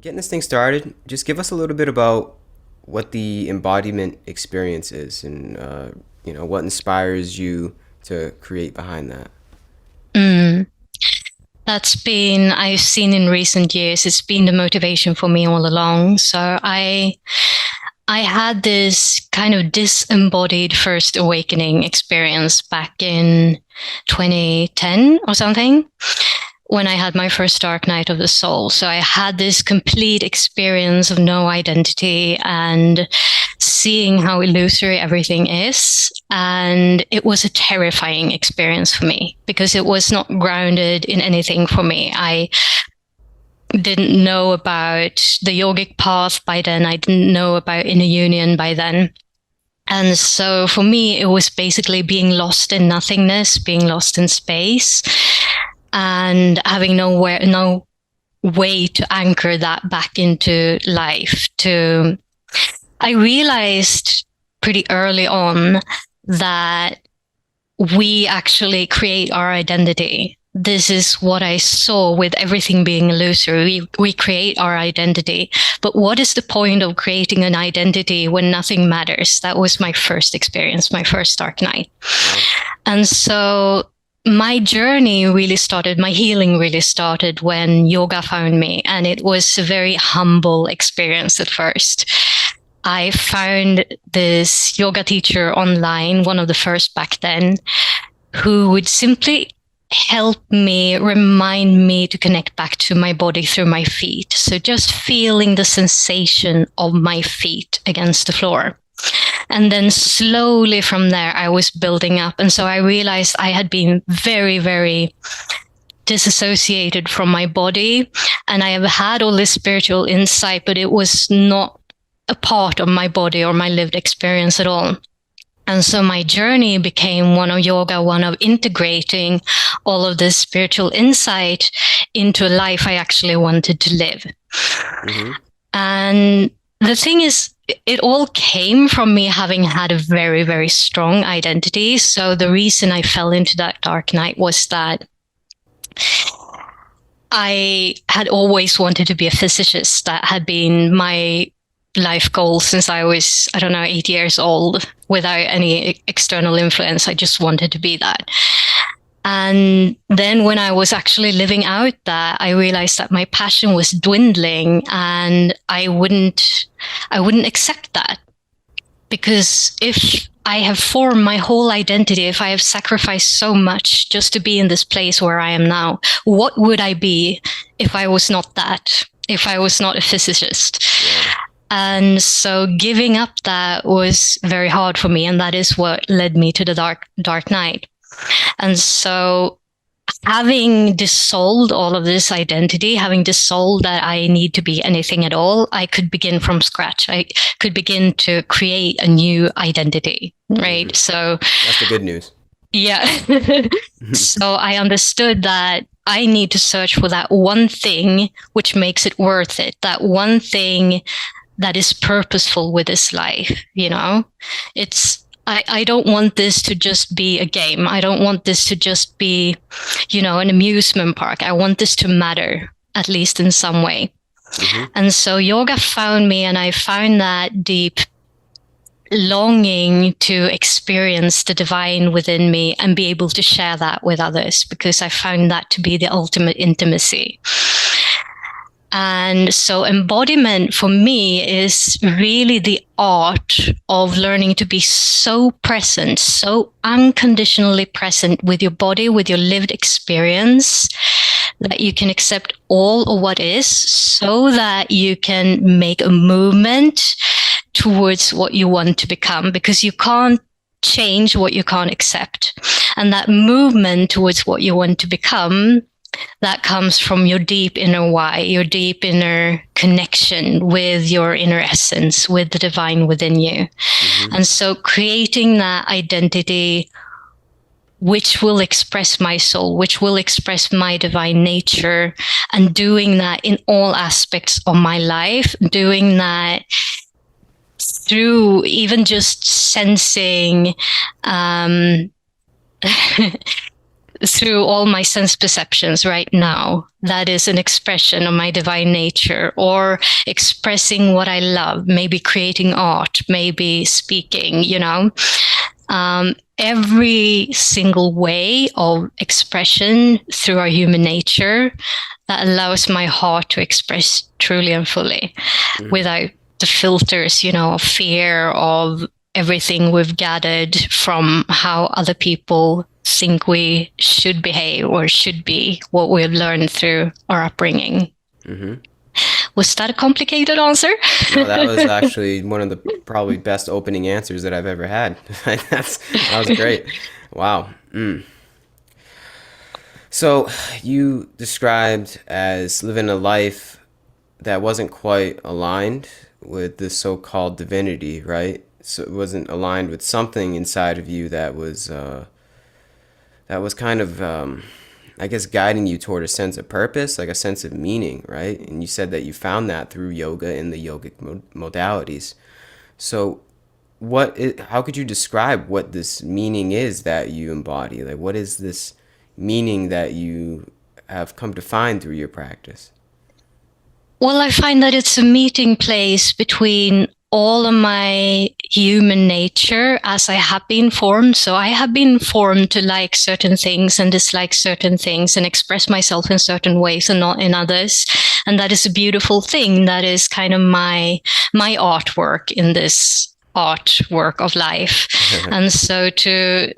getting this thing started, just give us a little bit about what the embodiment experience is and, what inspires you to create behind that. Mm. I've seen in recent years, it's been the motivation for me all along. So I had this kind of disembodied first awakening experience back in 2010 or something, when I had my first dark night of the soul. So I had this complete experience of no identity and seeing how illusory everything is. And it was a terrifying experience for me because it was not grounded in anything for me. I didn't know about the yogic path by then. I didn't know about inner union by then. And so for me, it was basically being lost in nothingness, being lost in space, and having no way to anchor that back into life. I realized pretty early on that we actually create our identity. This is what I saw with everything being illusory. We create our identity. But what is the point of creating an identity when nothing matters? That was my first experience, my first dark night. And so my journey really started, my healing really started when yoga found me. And it was a very humble experience at first. I found this yoga teacher online, one of the first back then, who would simply help me, remind me to connect back to my body through my feet. So just feeling the sensation of my feet against the floor. And then slowly from there, I was building up. And so I realized I had been very, very disassociated from my body. And I have had all this spiritual insight, but it was not a part of my body or my lived experience at all. And so my journey became one of yoga, one of integrating all of this spiritual insight into a life I actually wanted to live. Mm-hmm. And the thing is, it all came from me having had a very, very strong identity. So the reason I fell into that dark night was that I had always wanted to be a physicist. That had been my life goal since I was, 8 years old, without any external influence. I just wanted to be that. And then when I was actually living out that, I realized that my passion was dwindling, and I wouldn't accept that. Because if I have formed my whole identity, if I have sacrificed so much just to be in this place where I am now, what would I be if I was not that? If I was not a physicist? Yeah. And so giving up that was very hard for me. And that is what led me to the dark night. And so having dissolved all of this identity, having dissolved that I need to be anything at all, I could begin from scratch. I could begin to create a new identity, right? Mm-hmm. So that's the good news. Yeah. So I understood that I need to search for that one thing which makes it worth it, that one thing that is purposeful with this life. I don't want this to just be a game. I don't want this to just be, an amusement park. I want this to matter, at least in some way. Mm-hmm. And so yoga found me, and I found that deep longing to experience the divine within me and be able to share that with others, because I found that to be the ultimate intimacy. And so embodiment for me is really the art of learning to be so present, so unconditionally present with your body, with your lived experience, that you can accept all of what is, so that you can make a movement towards what you want to become, because you can't change what you can't accept. And that movement towards what you want to become, that comes from your deep inner why, your deep inner connection with your inner essence, with the divine within you. Mm-hmm. And so creating that identity which will express my soul, which will express my divine nature, and doing that in all aspects of my life, doing that through even just sensing through all my sense perceptions right now, that is an expression of my divine nature, or expressing what I love, maybe creating art, maybe speaking, every single way of expression through our human nature that allows my heart to express truly and fully without the filters, of fear, of everything we've gathered from how other people think we should behave or should be, what we've learned through our upbringing. Was that a complicated answer? No, that was actually one of the probably best opening answers that I've ever had. That was great. Wow. So you described as living a life that wasn't quite aligned with the so-called divinity, right? So it wasn't aligned with something inside of you that was kind of I guess guiding you toward a sense of purpose, like a sense of meaning, right? And you said that you found that through yoga and the yogic modalities. So how could you describe what this meaning is that you embody? Like, what is this meaning that you have come to find through your practice? Well, I find that it's a meeting place between all of my human nature as I have been formed. So I have been formed to like certain things and dislike certain things and express myself in certain ways and not in others. And that is a beautiful thing. That is kind of my artwork in this artwork of life. And so to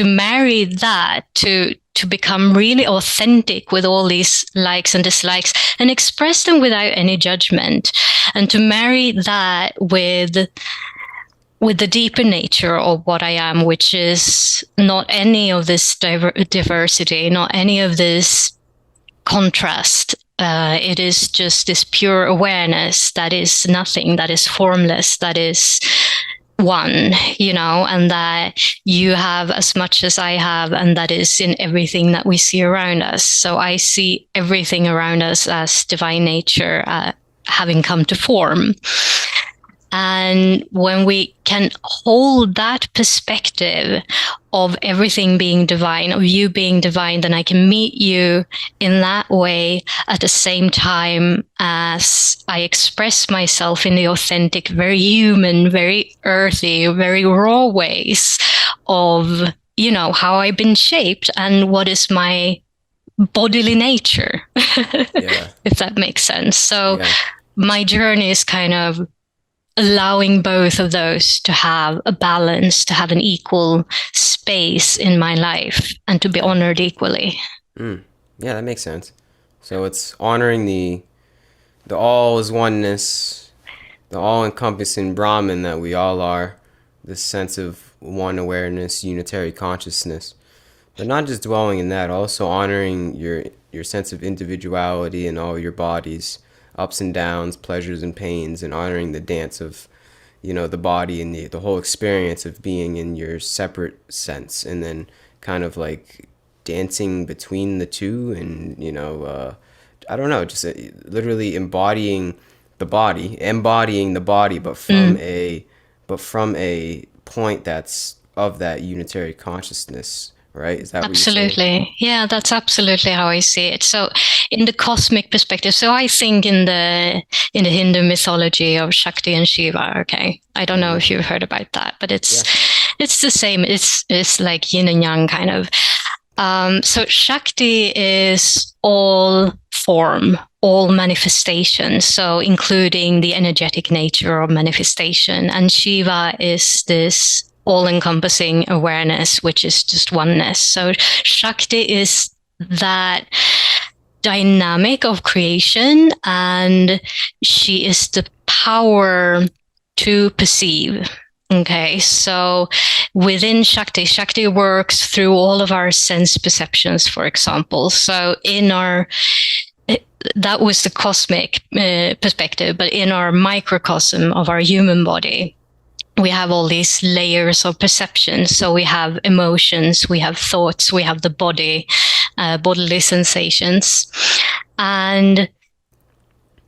marry that, to become really authentic with all these likes and dislikes and express them without any judgment, and to marry that with the deeper nature of what I am, which is not any of this diversity, not any of this contrast. It is just this pure awareness that is nothing, that is formless, that is one, and that you have as much as I have, and that is in everything that we see around us. So I see everything around us as divine nature having come to form. And when we can hold that perspective of everything being divine, of you being divine, then I can meet you in that way at the same time as I express myself in the authentic, very human, very earthy, very raw ways of, how I've been shaped and what is my bodily nature, if that makes sense. So my journey is kind of allowing both of those to have a balance, to have an equal space in my life, and to be honored equally. Yeah, that makes sense. So it's honoring the all is oneness, the all-encompassing Brahman that we all are, this sense of one awareness, unitary consciousness. But not just dwelling in that, also honoring your sense of individuality in all your bodies, ups and downs, pleasures and pains, and honoring the dance of, the body and the whole experience of being in your separate sense, and then kind of like dancing between the two, and I don't know, just literally embodying the body, but from a point that's of that unitary consciousness. Right? Is that absolutely what you're saying? Yeah, that's absolutely how I see it. So in the cosmic perspective, so I think in the Hindu mythology of Shakti and Shiva, okay, I don't know if you've heard about that, but it's the same. It's like yin and yang kind of. So Shakti is all form, all manifestation, so including the energetic nature of manifestation, and Shiva is this all-encompassing awareness, which is just oneness. So Shakti is that dynamic of creation, and she is the power to perceive. Okay, so within Shakti works through all of our sense perceptions, for example. So that was the cosmic perspective, but in our microcosm of our human body, we have all these layers of perception. So we have emotions, we have thoughts, we have the body, bodily sensations. And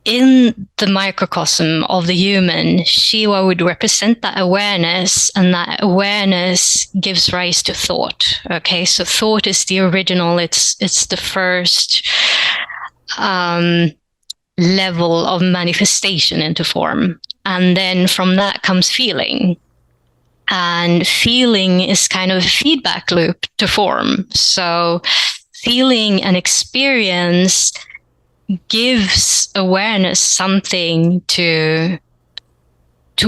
in the microcosm of the human, Shiva would represent that awareness, and that awareness gives rise to thought. Okay, so thought is the original, it's the first level of manifestation into form. And then from that comes feeling. And feeling is kind of a feedback loop to form. So feeling and experience gives awareness something to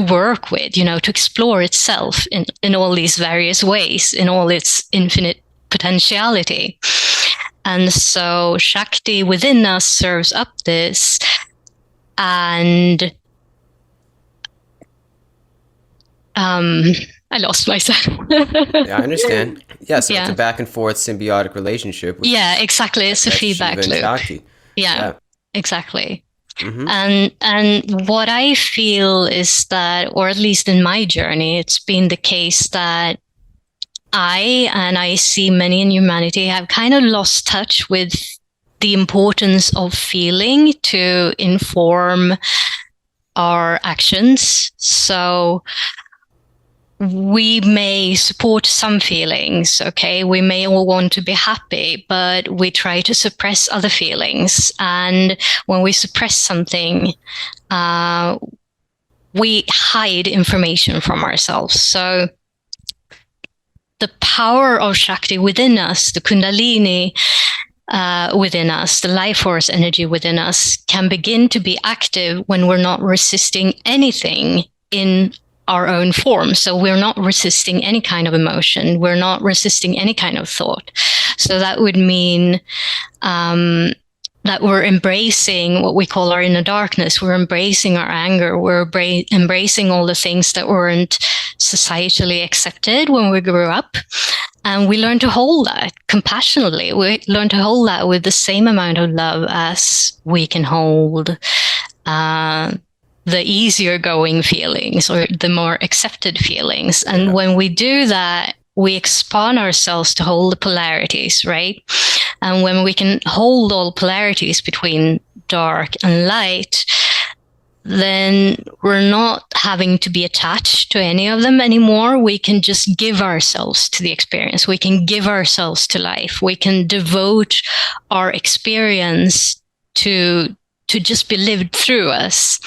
work with, to explore itself in all these various ways, in all its infinite potentiality. And so Shakti within us serves up this, and I lost myself. Yeah, I understand. Yeah, so it's a back and forth symbiotic relationship. Exactly. It's a feedback loop. Yeah, exactly. Mm-hmm. And what I feel is that, or at least in my journey, it's been the case that I see many in humanity have kind of lost touch with the importance of feeling to inform our actions. So we may support some feelings, okay? We may all want to be happy, but we try to suppress other feelings. And when we suppress something, we hide information from ourselves. So the power of Shakti within us, the Kundalini within us, the life force energy within us, can begin to be active when we're not resisting anything in our own form. So we're not resisting any kind of emotion. We're not resisting any kind of thought. So that would mean that we're embracing what we call our inner darkness. We're embracing our anger. We're embracing all the things that weren't societally accepted when we grew up. And we learn to hold that compassionately. We learn to hold that with the same amount of love as we can hold the easier going feelings or the more accepted feelings. And when we do that, we expand ourselves to hold the polarities, right? And when we can hold all polarities between dark and light, then we're not having to be attached to any of them anymore. We can just give ourselves to the experience. We can give ourselves to life. We can devote our experience to just be lived through us.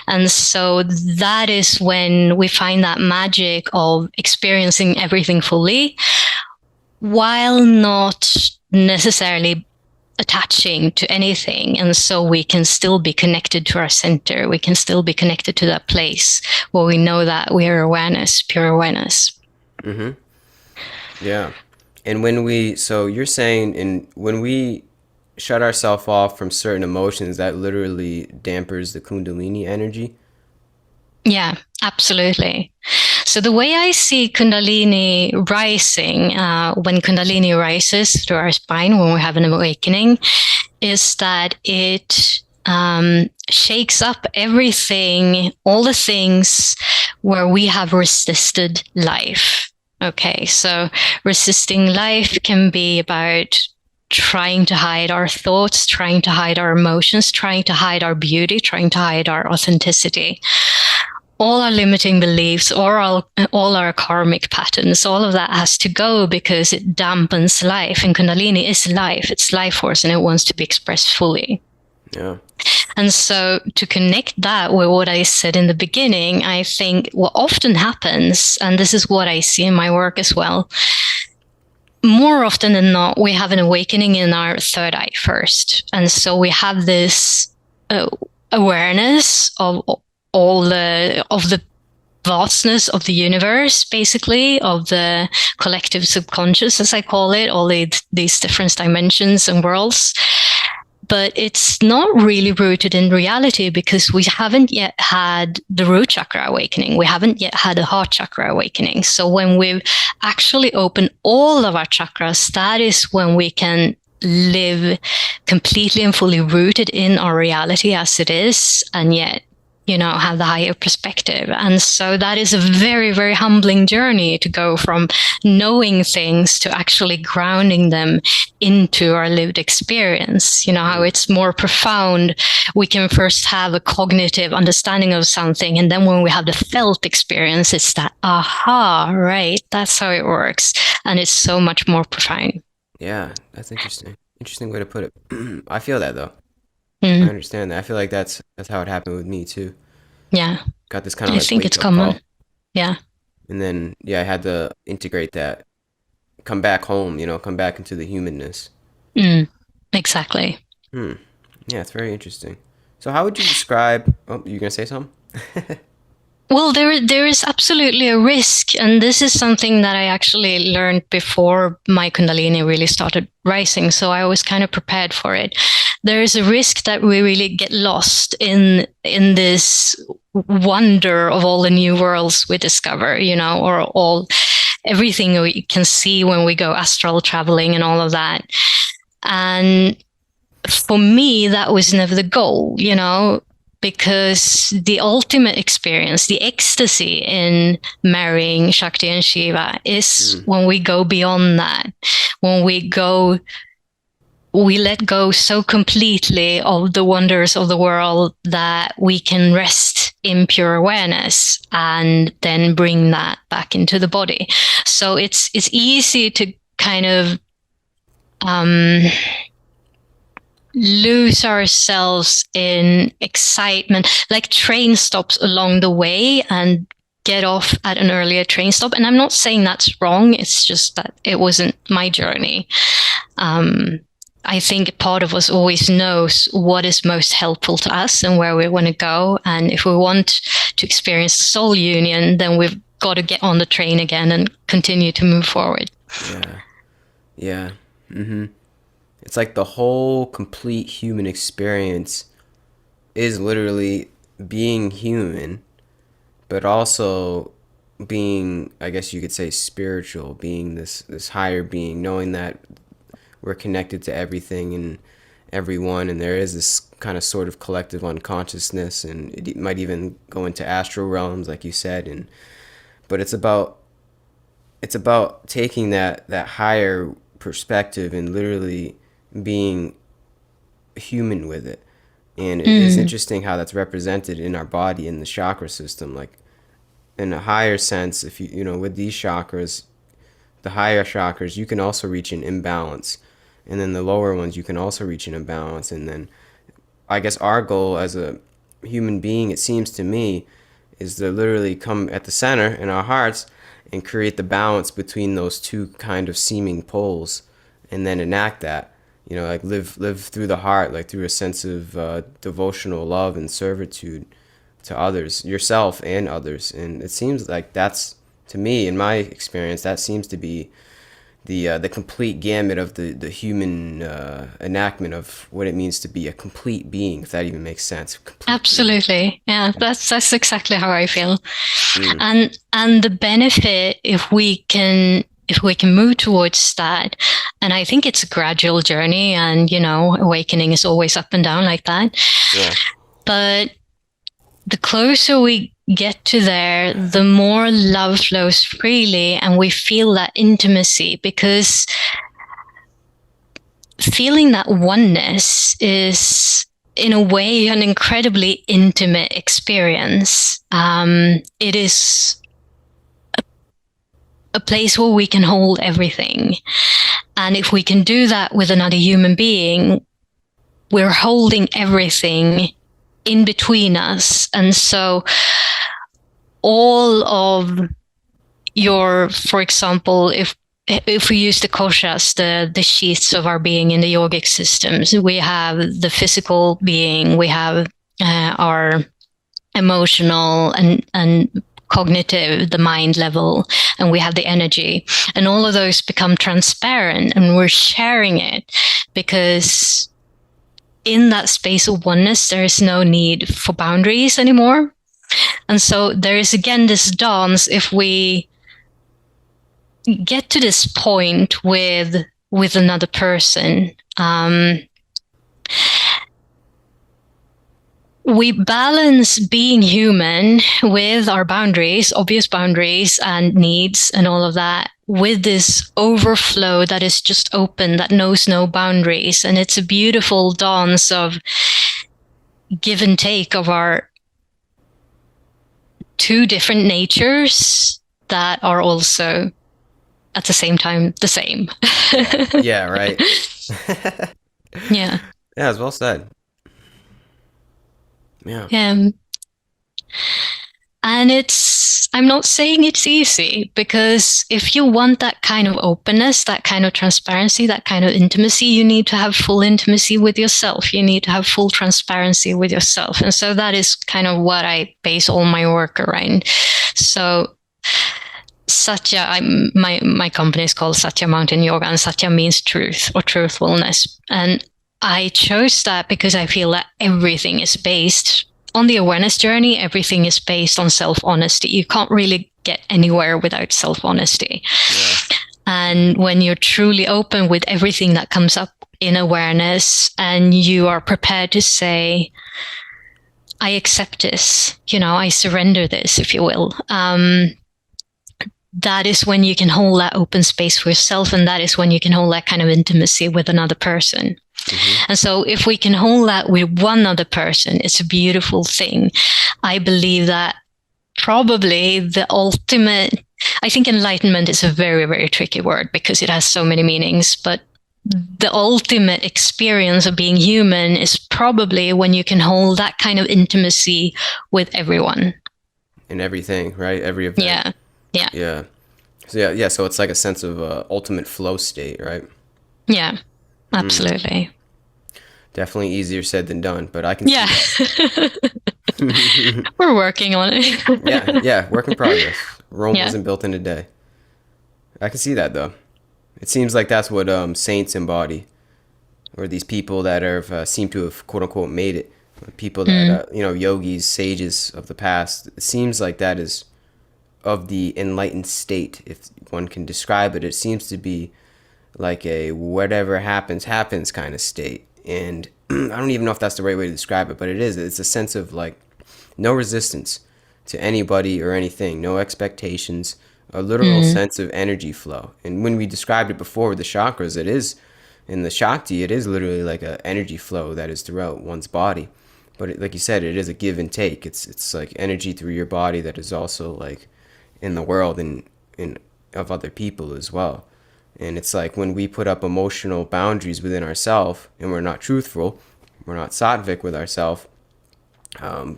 And so that is when we find that magic of experiencing everything fully, while not necessarily attaching to anything. And so we can still be connected to our center. We can still be connected to that place where we know that we are awareness, pure awareness. Mm-hmm. Yeah. And so you're saying when we shut ourselves off from certain emotions, that literally dampers the Kundalini energy? Yeah, absolutely. So the way I see Kundalini rising, when Kundalini rises through our spine, when we have an awakening, is that it shakes up everything, all the things where we have resisted life. Okay, so resisting life can be about trying to hide our thoughts, trying to hide our emotions, trying to hide our beauty, trying to hide our authenticity. All our limiting beliefs, or all our karmic patterns, all of that has to go because it dampens life. And Kundalini is life. It's life force, and it wants to be expressed fully. Yeah. And so to connect that with what I said in the beginning, I think what often happens, and this is what I see in my work as well, more often than not, we have an awakening in our third eye first. And so we have this awareness of all the vastness of the universe, basically, of the collective subconscious, as I call it, all these different dimensions and worlds. But it's not really rooted in reality because we haven't yet had the root chakra awakening. We haven't yet had the heart chakra awakening. So when we actually open all of our chakras, that is when we can live completely and fully rooted in our reality as it is, and yet, have the higher perspective. And so that is a very, very humbling journey to go from knowing things to actually grounding them into our lived experience. How it's more profound. We can first have a cognitive understanding of something, and then when we have the felt experience, it's that, aha, right, that's how it works. And it's so much more profound. Yeah, that's interesting. Interesting way to put it. I feel that though. I Mm, understand that. I feel like that's how it happened with me too. yeah, Got this kind of I like think wake it's up call, common. Yeah. and then yeah, I had to integrate that, come back home, come back into the humanness. Mm, exactly. Hmm. Yeah, it's very interesting. So how would you describe? Oh, you gonna say something? Well, there is absolutely a risk, and this is something that I actually learned before my Kundalini really started rising. So I was kind of prepared for it. There is a risk that we really get lost in this wonder of all the new worlds we discover, or all everything we can see when we go astral traveling and all of that. And for me, that was never the goal, because the ultimate experience, the ecstasy in marrying Shakti and Shiva is Hmm. when we go beyond that, when we let go so completely of the wonders of the world that we can rest in pure awareness and then bring that back into the body. So it's easy to kind of um, lose ourselves in excitement, like train stops along the way, and get off at an earlier train stop. And I'm not saying that's wrong. It's just that it wasn't my journey. Um, I think part of us always knows what is most helpful to us and where we want to go. And if we want to experience soul union, then we've got to get on the train again and continue to move forward. Yeah. Yeah. Mm-hmm. It's like the whole complete human experience is literally being human, but also being, I guess you could say, spiritual, being this higher being, knowing that we're connected to everything and everyone, and there is this kind of sort of collective unconsciousness, and it might even go into astral realms, like you said, and but it's about taking that higher perspective and literally being human with it. And it is Mm, interesting how that's represented in our body in the chakra system. Like in a higher sense, if with these chakras, the higher chakras, you can also reach an imbalance. And then the lower ones, you can also reach an imbalance. And then I guess our goal as a human being, it seems to me, is to literally come at the center in our hearts and create the balance between those two kind of seeming poles, and then enact that. Like live through the heart, like through a sense of devotional love and servitude to others, yourself and others. And it seems like that's, to me, in my experience, that seems to be the complete gamut of the human enactment of what it means to be a complete being, if that even makes sense. Complete being. absolutely. Yeah, that's exactly how I feel. Mm. And the benefit, if we can move towards that, and I think it's a gradual journey, and awakening is always up and down like that. Yeah. But the closer we get to there, the more love flows freely, and we feel that intimacy, because feeling that oneness is, in a way, an incredibly intimate experience. It is a place where we can hold everything. And if we can do that with another human being, we're holding everything in between us. And so all of for example, if we use the koshas, the sheaths of our being in the yogic systems, we have the physical being, we have our emotional and cognitive, the mind level, and we have the energy, and all of those become transparent, and we're sharing it, because in that space of oneness, there is no need for boundaries anymore. And so there is again this dance. If we get to this point with another person, we balance being human with our boundaries, obvious boundaries and needs and all of that, with this overflow that is just open, that knows no boundaries. And it's a beautiful dance of give and take of our two different natures that are also at the same time the same. Yeah, right. Yeah. Yeah, it's well said. Yeah. And I'm not saying it's easy, because if you want that kind of openness, that kind of transparency, that kind of intimacy, you need to have full intimacy with yourself. You need to have full transparency with yourself. And so that is kind of what I base all my work around. So Satya, my company is called Satya Mountain Yoga, and Satya means truth or truthfulness. And I chose that because I feel that everything is based on the awareness journey. Everything is based on self-honesty. You can't really get anywhere without self-honesty. Yeah. And when you're truly open with everything that comes up in awareness, and you are prepared to say, I accept this, I surrender this, if you will. That is when you can hold that open space for yourself, and that is when you can hold that kind of intimacy with another person. Mm-hmm. And so if we can hold that with one other person, it's a beautiful thing. I believe that probably the ultimate, I think enlightenment is a very, very tricky word because it has so many meanings, but the ultimate experience of being human is probably when you can hold that kind of intimacy with everyone. And everything, right? Every event. Yeah. Yeah. Yeah. So it's like a sense of ultimate flow state, right? Yeah, absolutely. Definitely easier said than done, but I can see that. We're working on it. Yeah, work in progress. Rome wasn't built in a day. I can see that, though. It seems like that's what saints embody, or these people that have seem to have quote unquote made it. People that yogis, sages of the past. It seems like that is of the enlightened state, if one can describe it. It seems to be like a whatever happens kind of state. And I don't even know if that's the right way to describe it, but it is. It's a sense of like no resistance to anybody or anything, no expectations, a literal sense of energy flow. And when we described it before with the chakras, it is, in the Shakti, it is literally like an energy flow that is throughout one's body. But like you said, it is a give and take. It's like energy through your body that is also like in the world and of other people as well. And it's like when we put up emotional boundaries within ourselves and we're not truthful, we're not sattvic with ourselves,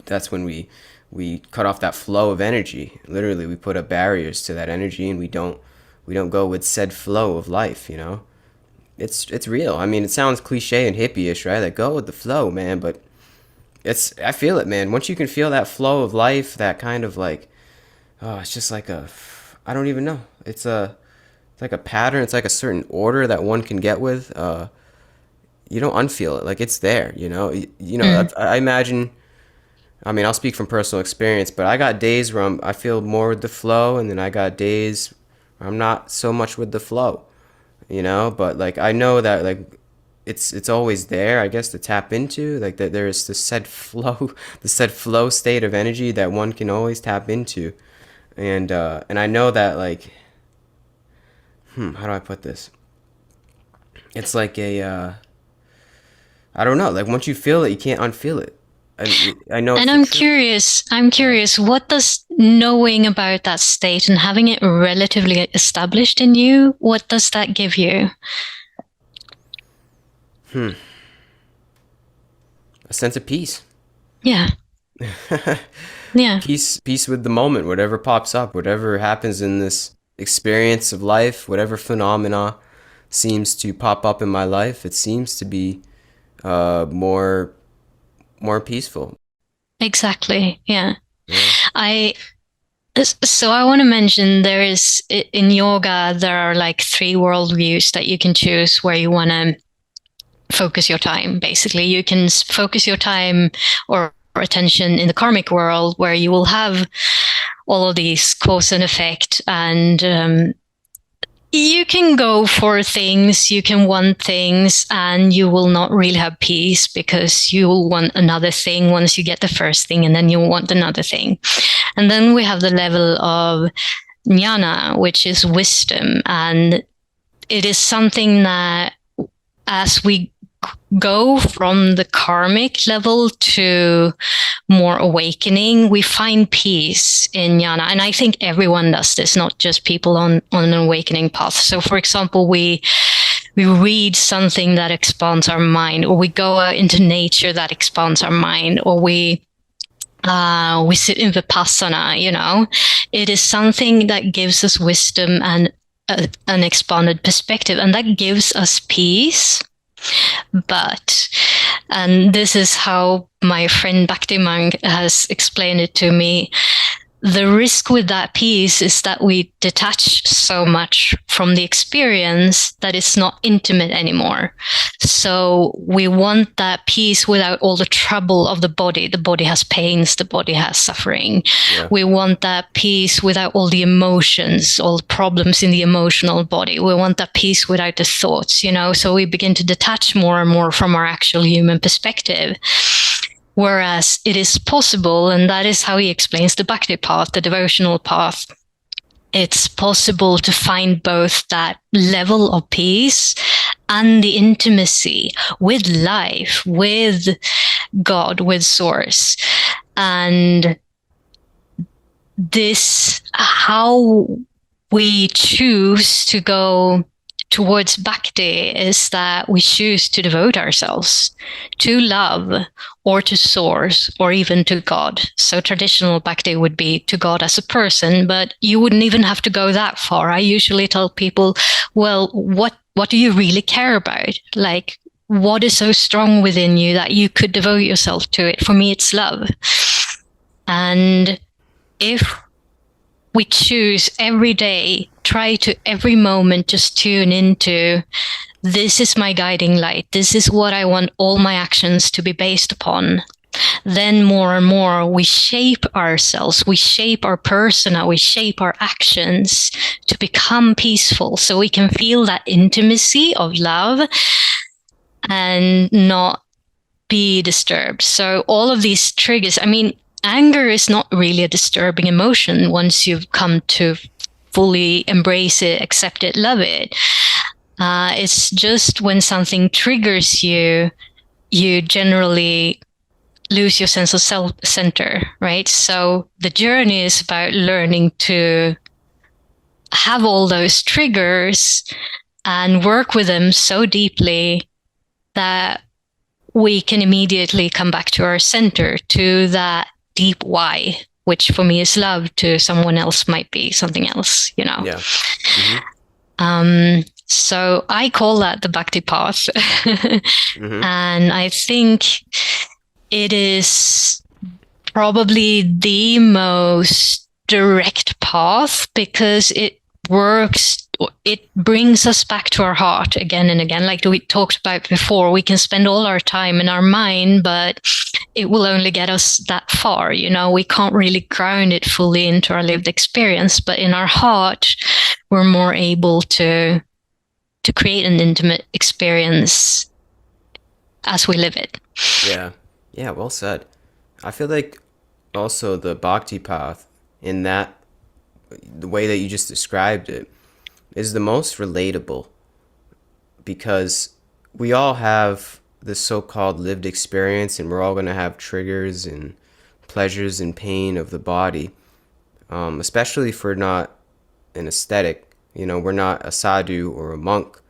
that's when we cut off that flow of energy. Literally, we put up barriers to that energy, and we don't go with said flow of life. It's real. I mean, it sounds cliche and hippie-ish, right? Like, go with the flow, man. But I feel it, man. Once you can feel that flow of life, that kind of like, it's just like I don't even know. It's like a pattern. It's like a certain order that one can get with. You don't unfeel it. Like, it's there, I imagine, I mean, I'll speak from personal experience, but I got days where I feel more with the flow, and then I got days where I'm not so much with the flow, but like, I know that like it's always there, I guess, to tap into, like that there's the said flow state of energy that one can always tap into. And I know that like, how do I put this? It's like I don't know. Like once you feel it, you can't unfeel it. I know. And I'm curious. What does knowing about that state and having it relatively established in you, what does that give you? A sense of peace. Yeah. Yeah. Peace with the moment, whatever pops up, whatever happens in this experience of life, whatever phenomena seems to pop up in my life, it seems to be more peaceful. Exactly. Yeah. So I want to mention there is, in yoga, there are like 3 worldviews that you can choose where you want to focus your time. Basically, you can focus your time or attention in the karmic world, where you will have all of these cause and effect and You can go for things, you can want things, and you will not really have peace because you will want another thing once you get the first thing, and then you want another thing. And then we have the level of jnana, which is wisdom. And it is something that as we go from the karmic level to more awakening, we find peace in jnana. And I think everyone does this, not just people on an awakening path. So for example, we read something that expands our mind, or we go out into nature that expands our mind, or we sit in vipassana, it is something that gives us wisdom and an expanded perspective, and that gives us peace. But, and this is how my friend Bhakti Monk has explained it to me, the risk with that peace is that we detach so much from the experience that it's not intimate anymore. So we want that peace without all the trouble of the body. The body has pains, the body has suffering. Yeah. We want that peace without all the emotions, all the problems in the emotional body. We want that peace without the thoughts, so we begin to detach more and more from our actual human perspective. Whereas it is possible, and that is how he explains the bhakti path, the devotional path. It's possible to find both that level of peace and the intimacy with life, with God, with Source. And this, how we choose to go towards bhakti, is that we choose to devote ourselves to love or to Source or even to God. So traditional bhakti would be to God as a person, but you wouldn't even have to go that far. I usually tell people, well, what do you really care about? Like, what is so strong within you that you could devote yourself to it? For me, it's love. And if we choose every day, try to every moment just tune into, this is my guiding light, this is what I want all my actions to be based upon, then more and more we shape ourselves, we shape our persona, we shape our actions to become peaceful, so we can feel that intimacy of love and not be disturbed. So all of these triggers, anger is not really a disturbing emotion once you've come to fully embrace it, accept it, love it. It's just when something triggers you, you generally lose your sense of self-center, right? So the journey is about learning to have all those triggers and work with them so deeply that we can immediately come back to our center, to that deep why, which for me is love, to someone else might be something else, Yeah. Mm-hmm. So I call that the bhakti path. Mm-hmm. And I think it is probably the most direct path because it works, it brings us back to our heart again and again. Like we talked about before, we can spend all our time in our mind, but it will only get us that far. We can't really ground it fully into our lived experience, but in our heart, we're more able to create an intimate experience as we live it. Yeah, well said. I feel like also the bhakti path, in that, the way that you just described it, is the most relatable, because we all have this so-called lived experience, and we're all going to have triggers and pleasures and pain of the body, especially if we're not an ascetic. We're not a sadhu or a monk,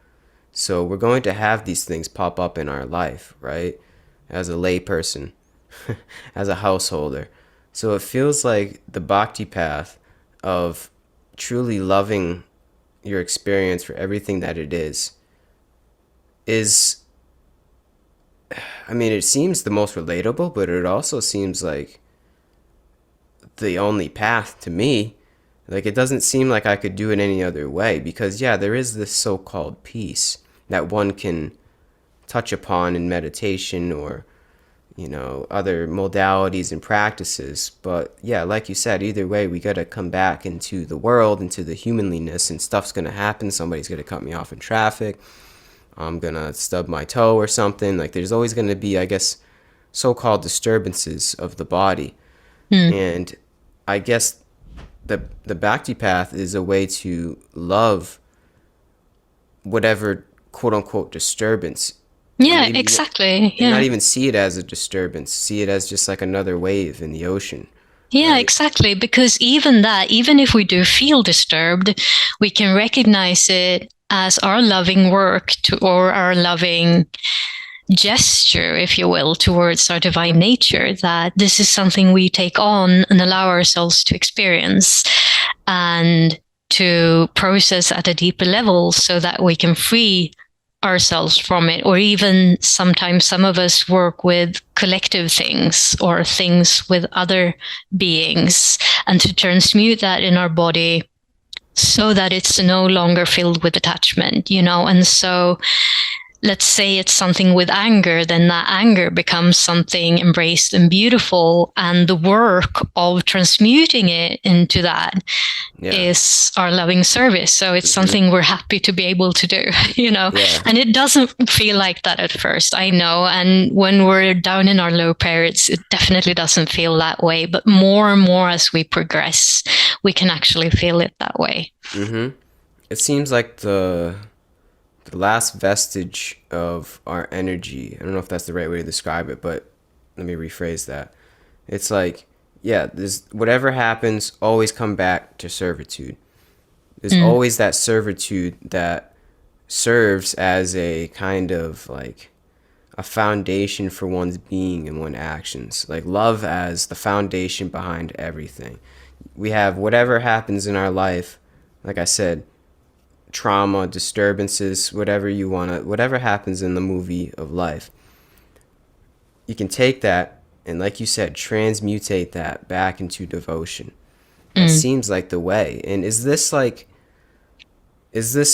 so we're going to have these things pop up in our life, right? As a lay person, as a householder. So it feels like the bhakti path of truly loving your experience for everything that it is, it seems the most relatable, but it also seems like the only path to me. Like, it doesn't seem like I could do it any other way, because there is this so-called peace that one can touch upon in meditation, or other modalities and practices. But yeah, like you said, either way, we got to come back into the world, into the humanliness, and stuff's going to happen. Somebody's going to cut me off in traffic. I'm going to stub my toe or something. Like, there's always going to be, I guess, so-called disturbances of the body. Mm. And I guess the Bhakti path is a way to love whatever quote unquote disturbance, and Yeah, maybe exactly. and not Yeah. even see it as a disturbance, see it as just like another wave in the ocean, Yeah, right? exactly. Because even that, even if we do feel disturbed, we can recognize it as our loving work or our loving gesture, if you will, towards our divine nature, that this is something we take on and allow ourselves to experience and to process at a deeper level so that we can free ourselves from it. Or even sometimes some of us work with collective things or things with other beings, and to transmute that in our body so that it's no longer filled with attachment, and so let's say it's something with anger, then that anger becomes something embraced and beautiful. And the work of transmuting it into that Yeah. is our loving service. So it's something we're happy to be able to do, Yeah. and it doesn't feel like that at first, I know. And when we're down in our low periods, it definitely doesn't feel that way. But more and more as we progress, we can actually feel it that way. It seems like the last vestige of our energy. I don't know if that's the right way to describe it, but let me rephrase that. It's like, yeah, there's whatever happens, always come back to servitude. There's always that servitude that serves as a kind of like a foundation for one's being and one's actions. Like love as the foundation behind everything. We have whatever happens in our life, like I said, trauma, disturbances, whatever you want to, whatever happens in the movie of life. You can take that and, like you said, transmutate that back into devotion. That seems like the way. And is this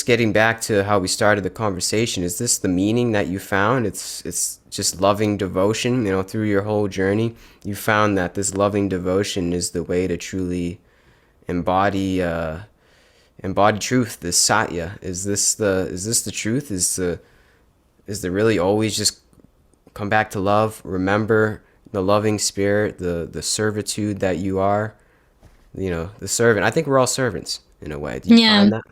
getting back to how we started the conversation? Is this the meaning that you found? It's just loving devotion, through your whole journey. You found that this loving devotion is the way to truly embody truth, this satya. Is this the truth? Is the really always just come back to love, remember the loving spirit, the servitude that you are, the servant. I think we're all servants in a way. Do you Yeah. find that?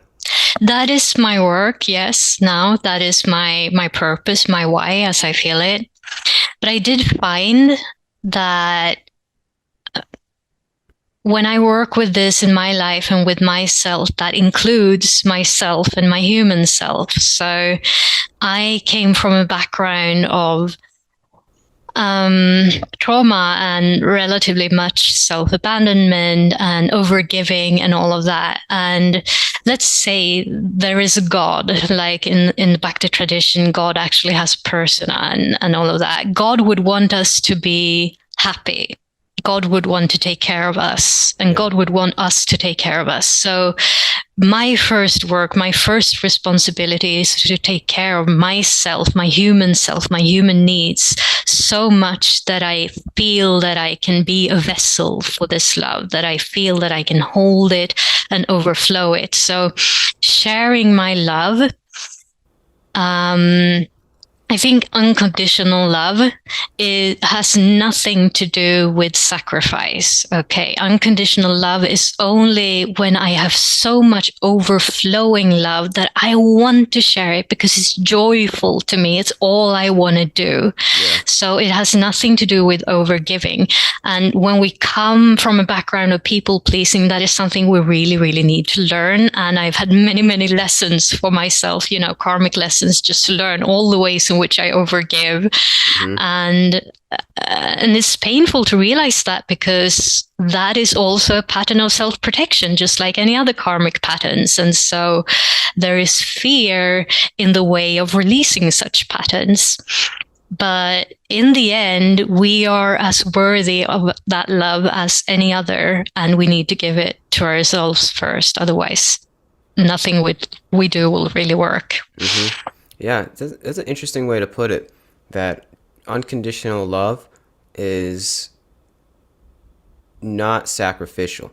That is my work, yes. Now that is my purpose, my why, as I feel it. But I did find that when I work with this in my life and with myself, that includes myself and my human self. So I came from a background of trauma and relatively much self-abandonment and overgiving and all of that. And let's say there is a God, like in the Bhakti tradition, God actually has a persona and all of that. God would want us to be happy. God would want to take care of us, and God would want us to take care of us. So my first work, my first responsibility is to take care of myself, my human needs, so much that I feel that I can be a vessel for this love, that I feel that I can hold it and overflow it. So sharing my love, I think unconditional love has nothing to do with sacrifice. Okay. Unconditional love is only when I have so much overflowing love that I want to share it because it's joyful to me. It's all I want to do. Yeah. So it has nothing to do with overgiving. And when we come from a background of people pleasing, that is something we really, really need to learn. And I've had many, many lessons for myself, karmic lessons, just to learn all the ways in which I overgive. And it's painful to realize that, because that is also a pattern of self-protection, just like any other karmic patterns. And so there is fear in the way of releasing such patterns. But in the end, we are as worthy of that love as any other, and we need to give it to ourselves first. Otherwise, nothing we do will really work. Yeah, that's an interesting way to put it, that unconditional love is not sacrificial,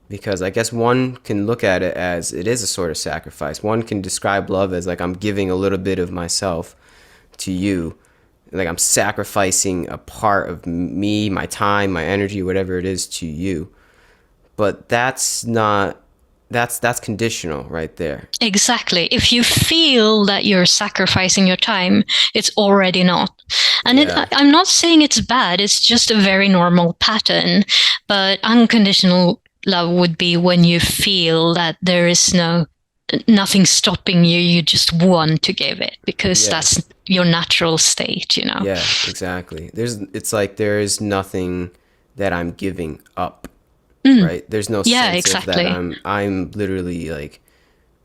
because I guess one can look at it as it is a sort of sacrifice. One can describe love as like I'm giving a little bit of myself to you, like I'm sacrificing a part of me, my time, my energy, whatever it is, to you. But that's not, that's conditional right there. Exactly. If you feel that you're sacrificing your time, it's already not. And I'm not saying it's bad, it's just a very normal pattern. But unconditional love would be when you feel that there is nothing stopping you. You just want to give it because that's your natural state, you know? Yeah, exactly. It's like there is nothing that I'm giving up, right? There's no sense of that I'm literally like,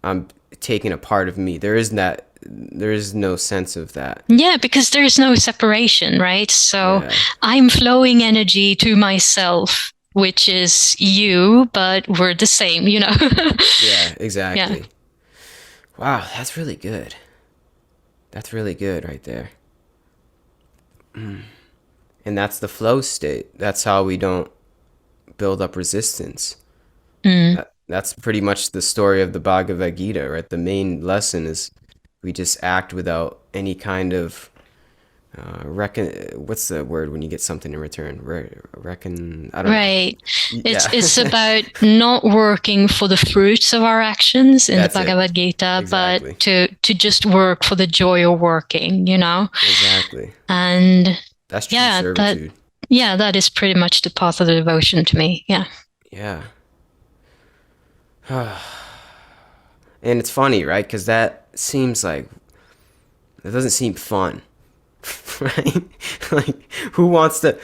I'm taking a part of me. There is no sense of that. Yeah, because there's no separation, right? So I'm flowing energy to myself, which is you, but we're the same, you know? Yeah, exactly. Yeah. Wow, that's really good. That's really good right there. And that's the flow state. That's how we don't build up resistance. That's pretty much the story of the Bhagavad Gita, right? The main lesson is we just act without any kind of what's the word when you get something in return? I don't know. Right. It's about not working for the fruits of our actions in the Bhagavad Gita, exactly. But to just work for the joy of working, you know? Exactly. And that's true servitude. That is pretty much the path of the devotion to me. Yeah. Yeah. And it's funny, right? Because that doesn't seem fun. Right? Like, who wants to,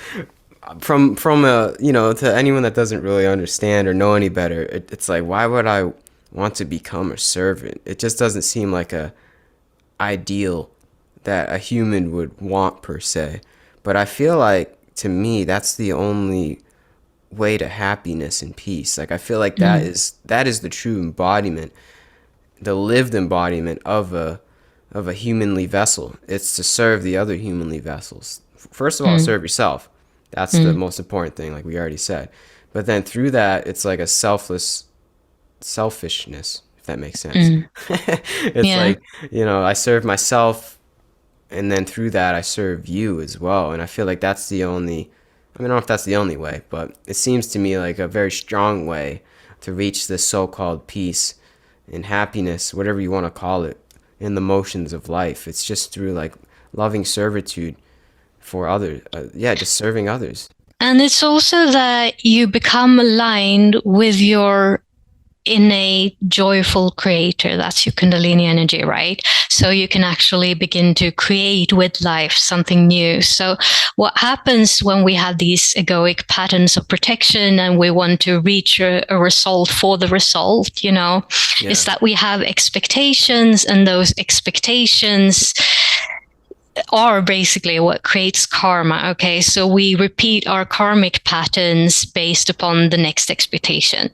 from a, you know, to anyone that doesn't really understand or know any better, it's like, why would I want to become a servant? It just doesn't seem like a ideal that a human would want per se. But I feel like, to me, that's the only way to happiness and peace. Like, I feel like that is the true embodiment, the lived embodiment of a humanly vessel. It's to serve the other humanly vessels. First of all, serve yourself. That's the most important thing, like we already said. But then through that, it's like a selfishness, if that makes sense. It's like, you know, I serve myself, and then through that, I serve you as well. And I feel like that's the only, I don't know if that's the only way, but it seems to me like a very strong way to reach this so-called peace and happiness, whatever you want to call it, in the motions of life. It's just through like loving servitude for others. Just serving others. And it's also that you become aligned with your innate joyful creator. That's your Kundalini energy, right? So you can actually begin to create with life something new. So what happens when we have these egoic patterns of protection and we want to reach a result for the result, you know, is that we have expectations, and those expectations are basically what creates karma. Okay, so we repeat our karmic patterns based upon the next expectation.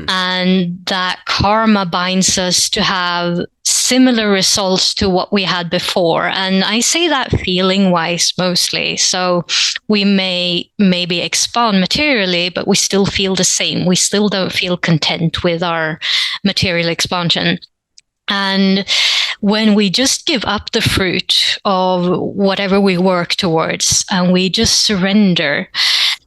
And that karma binds us to have similar results to what we had before. And I say that feeling wise mostly. So we may maybe expand materially, but we still feel the same. We still don't feel content with our material expansion. And when we just give up the fruit of whatever we work towards and we just surrender,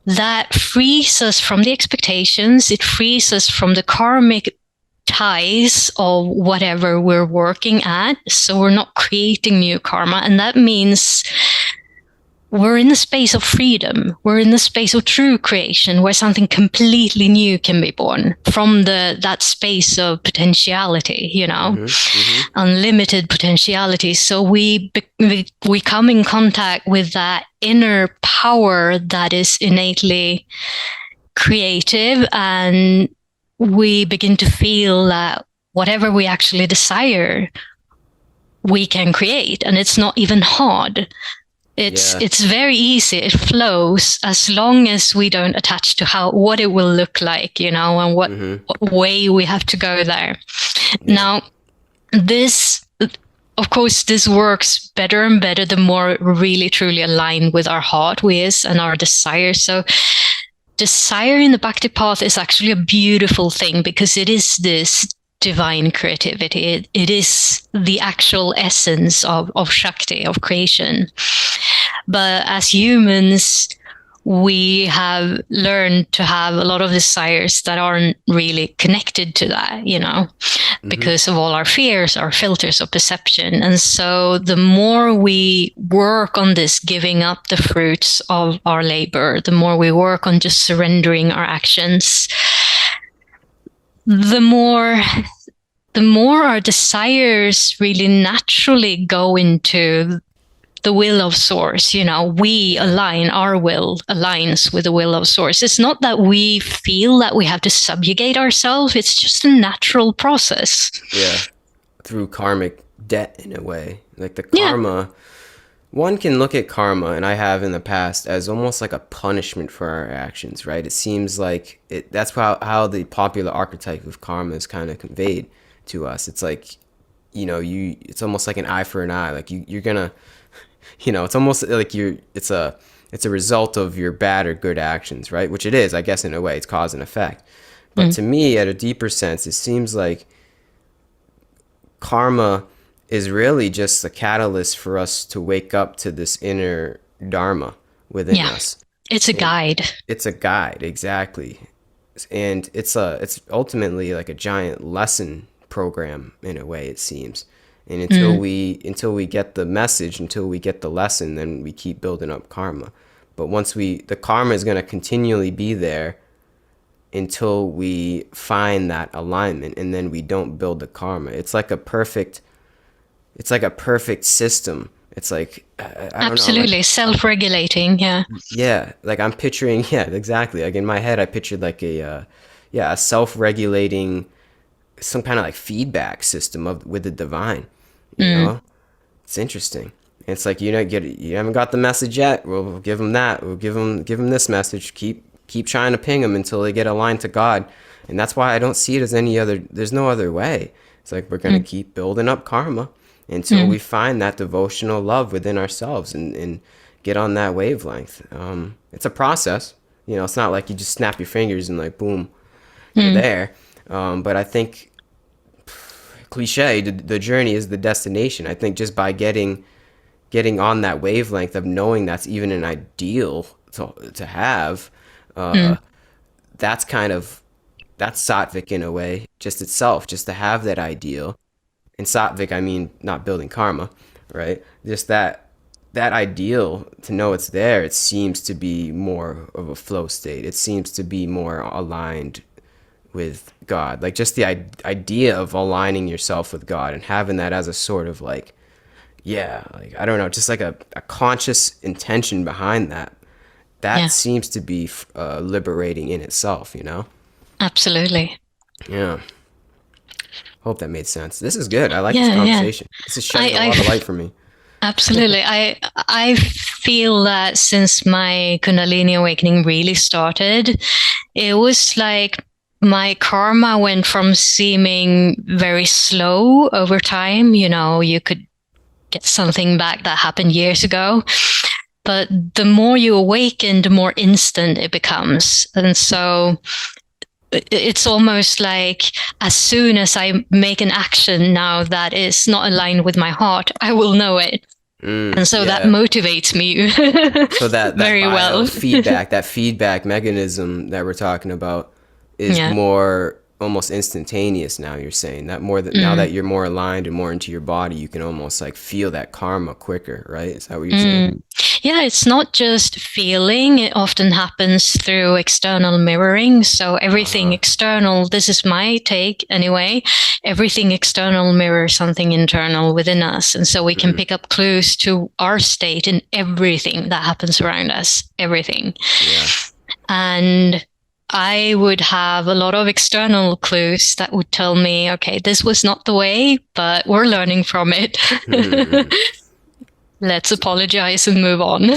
that frees us from the expectations. It frees us from the karmic ties of whatever we're working at. So we're not creating new karma. And that means we're in the space of freedom. We're in the space of true creation, where something completely new can be born from that space of potentiality, you know, unlimited potentiality. So we come in contact with that inner power that is innately creative, and we begin to feel that whatever we actually desire, we can create, and it's not even hard. It's very easy. It flows as long as we don't attach to what it will look like, you know, and what way we have to go there. Now, this of course, this works better and better the more really truly aligned with our heart we is and our desires. So desire in the Bhakti path is actually a beautiful thing because it is this divine creativity. It is the actual essence of Shakti, of creation. But as humans, we have learned to have a lot of desires that aren't really connected to that, because of all our fears, our filters of perception. And so the more we work on this, giving up the fruits of our labor, the more we work on just surrendering our actions, the more our desires really naturally go into the will of source. We align, our will aligns with the will of source. It's not that we feel that we have to subjugate ourselves. It's just a natural process. Yeah. Through karmic debt in a way. Like the karma, one can look at karma, and I have in the past, as almost like a punishment for our actions, right? It seems like that's how the popular archetype of karma is kind of conveyed to us. It's like, it's almost like an eye for an eye. Like you're gonna, it's almost like it's a result of your bad or good actions, right? Which it is, I guess, in a way. It's cause and effect. But to me, at a deeper sense, it seems like karma is really just a catalyst for us to wake up to this inner dharma within us. It's a guide. It's a guide, exactly. And it's ultimately like a giant lesson program in a way, it seems. And until we get the message, until we get the lesson, then we keep building up karma. But the karma is going to continually be there until we find that alignment, and then we don't build the karma. It's like a perfect system. It's like, I don't absolutely know, like, self-regulating. Yeah, like I'm picturing, exactly. Like in my head, I pictured like a self-regulating, some kind of like feedback system with the divine. You know, it's interesting. It's like you haven't got the message yet. We'll give them that. We'll give them this message. Keep trying to ping them until they get aligned to God. And that's why I don't see it as there's no other way. It's like we're gonna keep building up karma until we find that devotional love within ourselves and get on that wavelength. It's a process. It's not like you just snap your fingers and like boom, you're there. But I think, cliche, the journey is the destination. I think just by getting on that wavelength of knowing that's even an ideal to have, that's sattvic in a way, just itself, just to have that ideal. And sattvic, I mean, not building karma, right? Just that ideal, to know it's there, it seems to be more of a flow state. It seems to be more aligned with God. Like just the idea of aligning yourself with God and having that as a sort of like, like, I don't know, just like a conscious intention behind that. That seems to be liberating in itself, Absolutely. Yeah. Hope that made sense. This is good. I like this conversation. This is shedding a lot of light for me. Absolutely. I feel that since my Kundalini awakening really started, it was like my karma went from seeming very slow over time. You could get something back that happened years ago. But the more you awaken, the more instant it becomes. And so it's almost like as soon as I make an action now that is not aligned with my heart, I will know it. And so that motivates me so that very well. that feedback mechanism that we're talking about is more almost instantaneous now, you're saying. That now that you're more aligned and more into your body, you can almost like feel that karma quicker, right? Is that what you're saying? Yeah, it's not just feeling. It often happens through external mirroring. So everything external, this is my take anyway, everything external mirrors something internal within us. And so we can pick up clues to our state in everything that happens around us, everything. Yeah. And I would have a lot of external clues that would tell me, okay, this was not the way, but we're learning from it. Let's apologize and move on.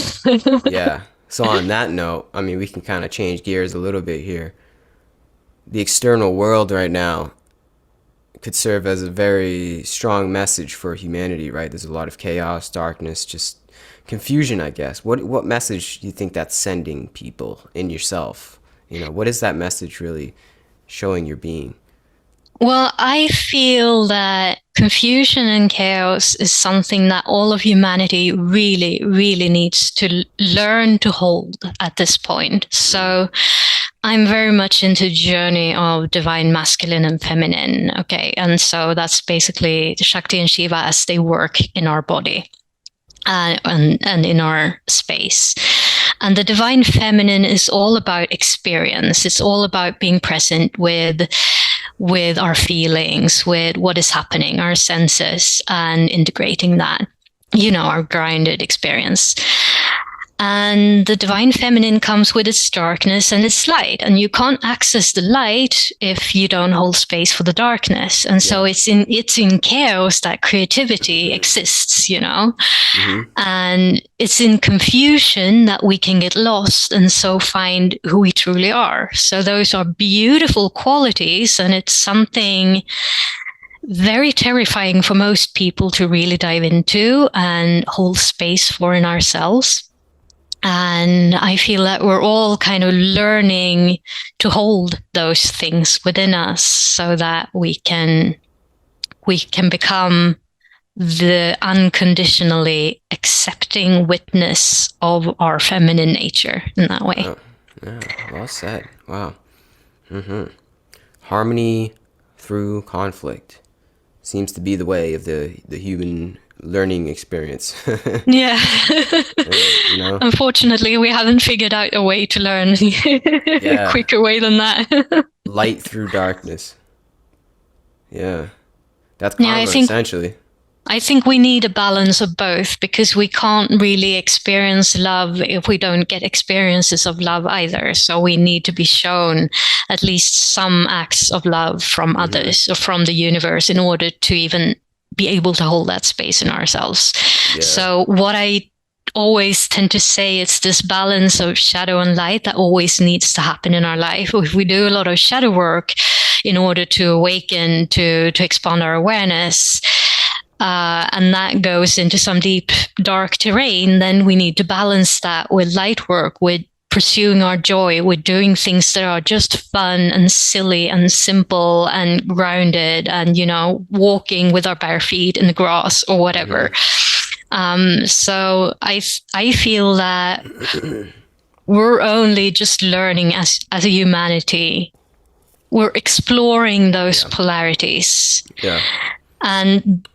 Yeah. So on that note, I mean, we can kind of change gears a little bit here. The external world right now could serve as a very strong message for humanity, right? There's a lot of chaos, darkness, just confusion, I guess. What message do you think that's sending people in yourself? What is that message really showing your being? Well, I feel that confusion and chaos is something that all of humanity really, really needs to learn to hold at this point. So I'm very much into the journey of divine masculine and feminine. Okay. And so that's basically Shakti and Shiva as they work in our body and in our space. And the divine feminine is all about experience. It's all about being present with our feelings, with what is happening, our senses, and integrating that, our grounded experience. And the divine feminine comes with its darkness and its light. And you can't access the light if you don't hold space for the darkness. And so it's in chaos that creativity exists, And it's in confusion that we can get lost and so find who we truly are. So those are beautiful qualities, and it's something very terrifying for most people to really dive into and hold space for in ourselves. And I feel that we're all kind of learning to hold those things within us so that we can become the unconditionally accepting witness of our feminine nature in that way. Oh, yeah, well said. Wow. Harmony through conflict seems to be the way of the human learning experience. Yeah. Unfortunately, we haven't figured out a way to learn a quicker way than that. Light through darkness. Yeah. That's karma, essentially. I think we need a balance of both, because we can't really experience love if we don't get experiences of love either. So we need to be shown at least some acts of love from others or from the universe in order to even be able to hold that space in ourselves. Yeah. So what I always tend to say, it's this balance of shadow and light that always needs to happen in our life. If we do a lot of shadow work in order to awaken, to expand our awareness, and that goes into some deep, dark terrain, then we need to balance that with light work, with pursuing our joy, with doing things that are just fun and silly and simple and grounded, and walking with our bare feet in the grass or whatever. So I feel that we're only just learning as a humanity. We're exploring those polarities. Yeah. And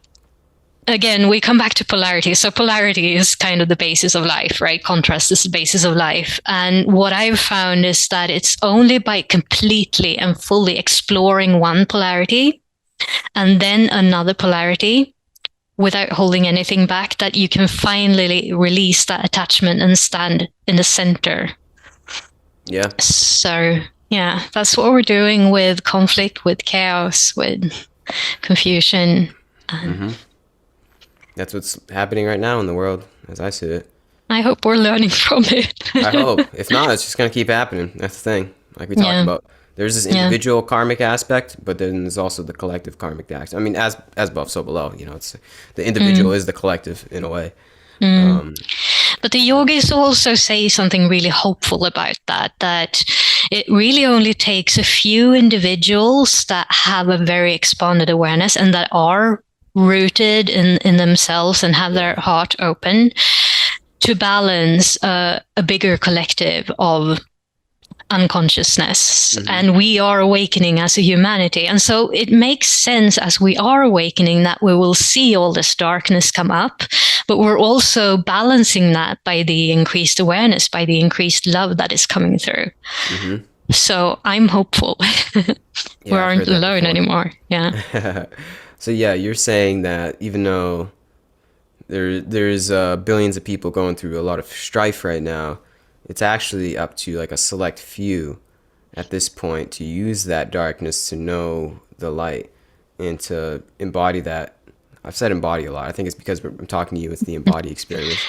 again, we come back to polarity. So polarity is kind of the basis of life, right? Contrast is the basis of life. And what I've found is that it's only by completely and fully exploring one polarity and then another polarity without holding anything back that you can finally release that attachment and stand in the center. Yeah. So, yeah, that's what we're doing with conflict, with chaos, with confusion. That's what's happening right now in the world, as I see it. I hope we're learning from it. I hope. If not, it's just going to keep happening. That's the thing. Like we talked about. There's this individual karmic aspect, but then there's also the collective karmic aspect. I mean, as above, so below. It's the individual is the collective in a way. But the yogis also say something really hopeful about that it really only takes a few individuals that have a very expanded awareness and that are rooted in themselves and have their heart open to balance a bigger collective of unconsciousness. And we are awakening as a humanity. And so it makes sense as we are awakening that we will see all this darkness come up, but we're also balancing that by the increased awareness, by the increased love that is coming through. So I'm hopeful. We aren't alone anymore. Yeah. So yeah, you're saying that even though there's billions of people going through a lot of strife right now, it's actually up to like a select few at this point to use that darkness to know the light and to embody that. I've said embody a lot. I think it's because I'm talking to you. It's the embody experience,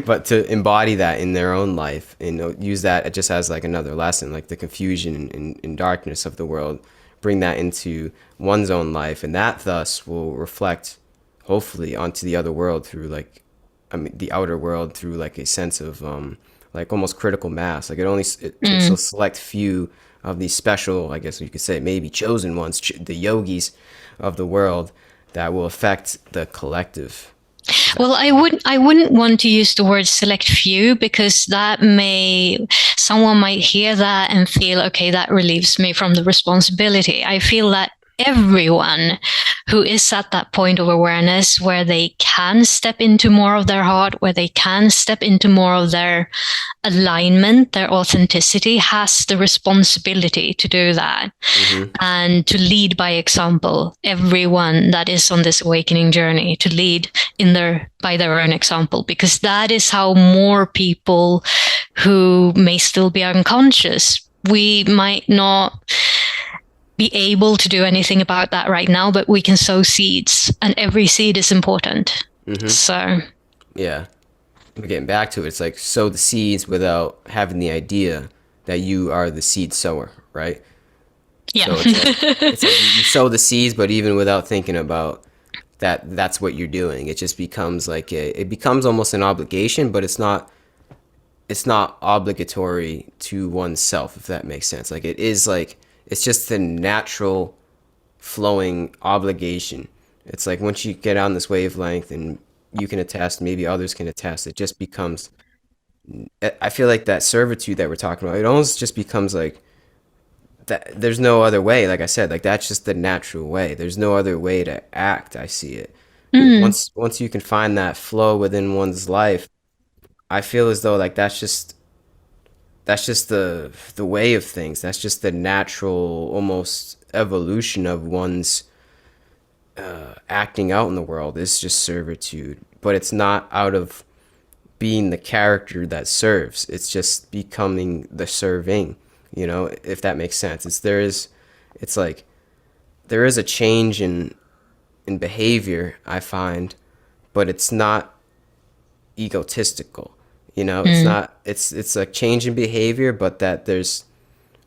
but to embody that in their own life and use that just as like another lesson, like the confusion and darkness of the world bring that into one's own life, and that thus will reflect, hopefully, onto the other world through like, I mean, the outer world through like a sense of like almost critical mass. Like it takes a select few of these special, I guess you could say, maybe chosen ones, the yogis of the world, that will affect the collective. Well, I wouldn't want to use the word select few, because someone might hear that and feel, okay, that relieves me from the responsibility. I feel that everyone who is at that point of awareness where they can step into more of their heart, where they can step into more of their alignment, their authenticity, has the responsibility to do that, and to lead by example. Everyone that is on this awakening journey, to lead by their own example, because that is how more people who may still be unconscious, we might not be able to do anything about that right now, but we can sow seeds, and every seed is important. So Yeah. We're getting back to it. It's like sow the seeds without having the idea that you are the seed sower, right? yeah. So it's like you sow the seeds, but even without thinking about that's what you're doing. It just becomes like it becomes almost an obligation, but it's not obligatory to oneself, if that makes sense. Like it is like it's just the natural flowing obligation. It's like once you get on this wavelength and you can attest, maybe others can attest, it just becomes, I feel like that servitude that we're talking about, it almost just becomes like that. There's no other way. Like I said, like that's just the natural way. There's no other way to act. I see it. Once you can find that flow within one's life, I feel as though like that's just the way of things. That's just the natural almost evolution of one's acting out in the world, is just servitude. But it's not out of being the character that serves. It's just becoming the serving, if that makes sense. It's like there is a change in behavior, I find, but it's not egotistical. It's not, it's a change in behavior, but that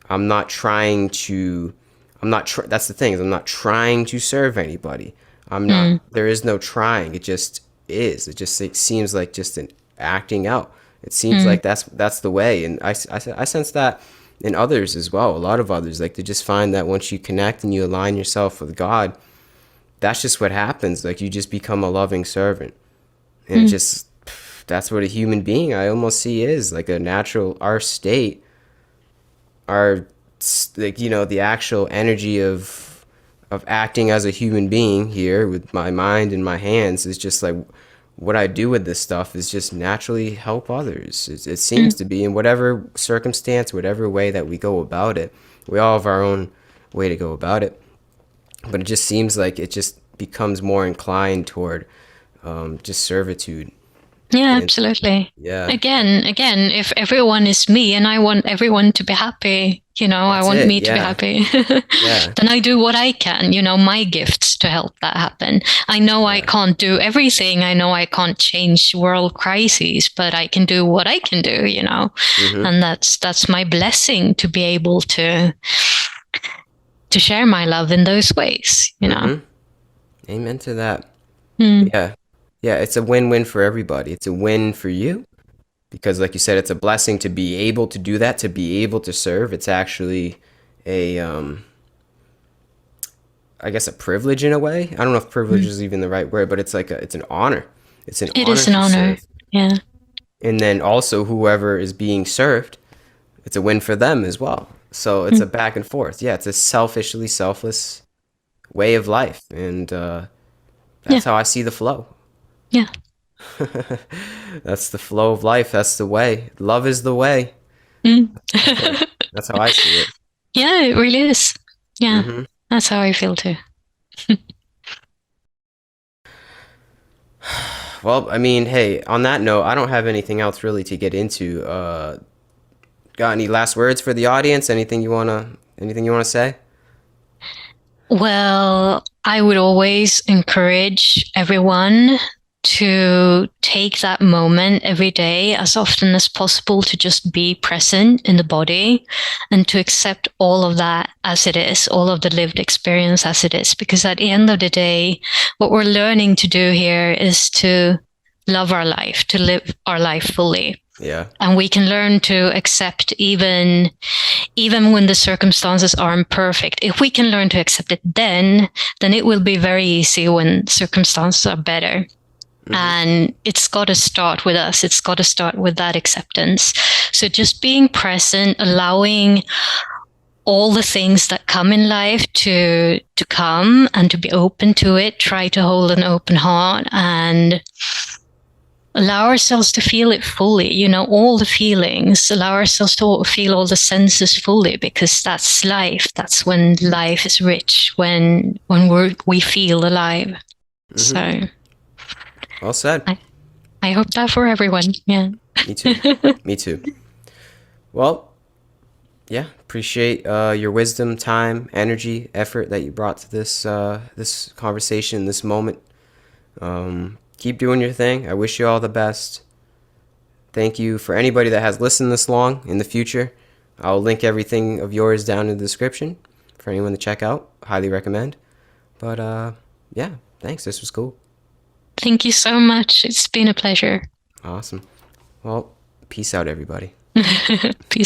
I'm not trying to, that's the thing, is I'm not trying to serve anybody. I'm not, there is no trying. It just is. It seems like just an acting out. It seems like that's the way. And I sense that in others as well. A lot of others, like they just find that once you connect and you align yourself with God, that's just what happens. Like you just become a loving servant. And that's what a human being I almost see is, like a natural, our state, our, like, the actual energy of acting as a human being here with my mind and my hands is just like what I do with this stuff is just naturally help others. It seems to be in whatever circumstance, whatever way that we go about it. We all have our own way to go about it, but it just seems like it just becomes more inclined toward just servitude. Yeah, And absolutely. yeah, Again, if everyone is me and I want everyone to be happy, I that's want it. me to be Yeah, happy, yeah, then I do what I can, my gifts to help that happen. I know I yeah. can't do everything. I know I can't change world crises, but I can do what I can do. Mm-hmm. And that's my blessing, to be able to share my love in those ways. Mm-hmm. Amen to that. Mm. Yeah. Yeah, it's a win-win for everybody. It's a win for you because like you said, it's a blessing to be able to do that, to be able to serve. It's actually a I guess a privilege in a way. I don't know if privilege is even the right word, but it's like it's an honor. It's an It honor is an to honor. serve. Yeah. And then also whoever is being served, it's a win for them as well. So it's a Mm. back and forth. Yeah, it's a selfishly selfless way of life, and Yeah. that's how I see the flow. Yeah. That's the flow of life. That's the way. Love is the way. Mm. That's how I see it. Yeah, it really is. Yeah. Hmm. That's how I feel too. Well, I mean, hey, on that note, I don't have anything else really to get into. Got any last words for the audience? Anything you wanna say? Well, I would always encourage everyone to take that moment every day as often as possible to just be present in the body and to accept all of that as it is, all of the lived experience as it is. Because at the end of the day, what we're learning to do here is to love our life, to live our life fully. Yeah. And we can learn to accept even when the circumstances aren't perfect. If we can learn to accept it, then it will be very easy when circumstances are better. Mm-hmm. And it's got to start with us. It's got to start with that acceptance. So just being present, allowing all the things that come in life to come and to be open to it. Try to hold an open heart and allow ourselves to feel it fully, you know, all the feelings, allow ourselves to feel all the senses fully, because that's life. That's when life is rich, when we feel alive. Mm-hmm. So well said. I hope that for everyone. Yeah. Me too. Me too. Well, yeah, appreciate your wisdom, time, energy, effort that you brought to this this conversation, this moment. Keep doing your thing. I wish you all the best. Thank you for anybody that has listened this long in the future. I'll link everything of yours down in the description for anyone to check out. Highly recommend. But yeah, thanks. This was cool. Thank you so much. It's been a pleasure. Awesome. Well, peace out, everybody. Peace.